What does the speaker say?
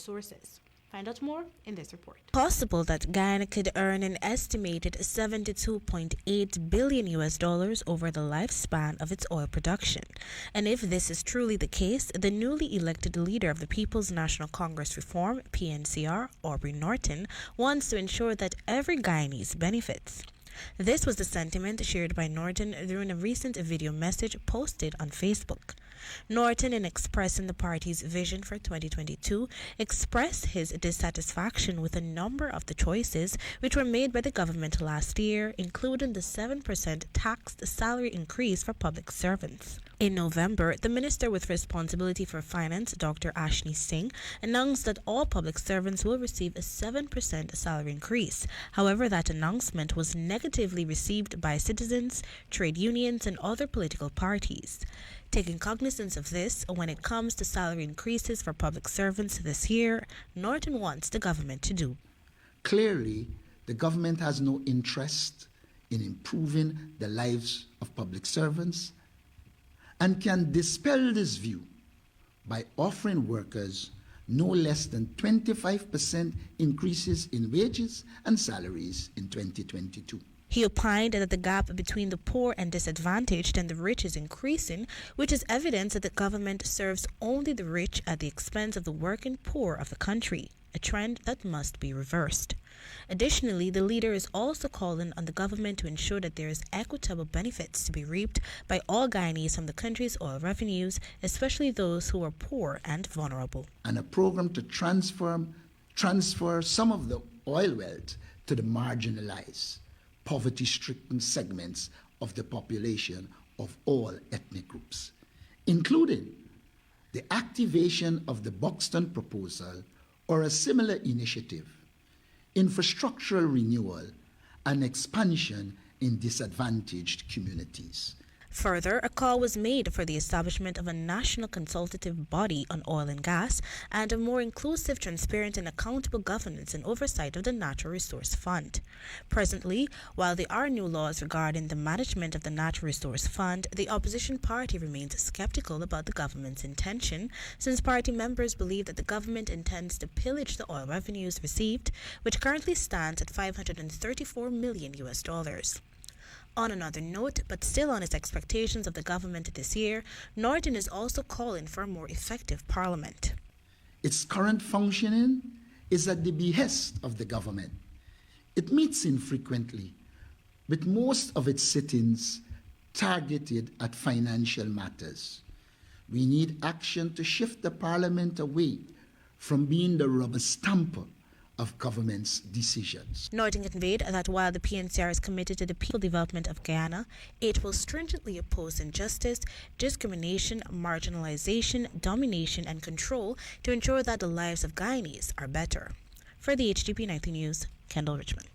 resources. Find out more in this report. Possible that Guyana could earn an estimated $72.8 billion over the lifespan of its oil production. And if this is truly the case, the newly elected leader of the People's National Congress Reform, PNCR, Aubrey Norton, wants to ensure that every Guyanese benefits. This was the sentiment shared by Norton during a recent video message posted on Facebook. Norton, in expressing the party's vision for 2022, expressed his dissatisfaction with a number of the choices which were made by the government last year, including the 7% taxed salary increase for public servants. In November, the minister with responsibility for finance, Dr. Ashni Singh, announced that all public servants will receive a 7% salary increase. However, that announcement was negatively received by citizens, trade unions, and other political parties. Taking cognizance of this, when it comes to salary increases for public servants this year, Norton wants the government to do. Clearly, the government has no interest in improving the lives of public servants and can dispel this view by offering workers no less than 25% increases in wages and salaries in 2022. He opined that the gap between the poor and disadvantaged and the rich is increasing, which is evidence that the government serves only the rich at the expense of the working poor of the country, a trend that must be reversed. Additionally, the leader is also calling on the government to ensure that there is equitable benefits to be reaped by all Guyanese from the country's oil revenues, especially those who are poor and vulnerable. And a program to transfer some of the oil wealth to the marginalized, poverty-stricken segments of the population of all ethnic groups, including the activation of the Buxton proposal or a similar initiative, infrastructural renewal, and expansion in disadvantaged communities. Further, a call was made for the establishment of a national consultative body on oil and gas and a more inclusive, transparent, and accountable governance and oversight of the Natural Resource Fund. Presently, while there are new laws regarding the management of the Natural Resource Fund, the opposition party remains skeptical about the government's intention, since party members believe that the government intends to pillage the oil revenues received, which currently stands at $534 million. On another note, but still on his expectations of the government this year, Norton is also calling for a more effective parliament. Its current functioning is at the behest of the government. It meets infrequently, with most of its sittings targeted at financial matters. We need action to shift the parliament away from being the rubber stamper of government's decisions. Norton conveyed that while the PNCR is committed to the peaceful development of Guyana, it will stringently oppose injustice, discrimination, marginalization, domination, and control to ensure that the lives of Guyanese are better. For the HDP Nightly News, Kendell Richmond.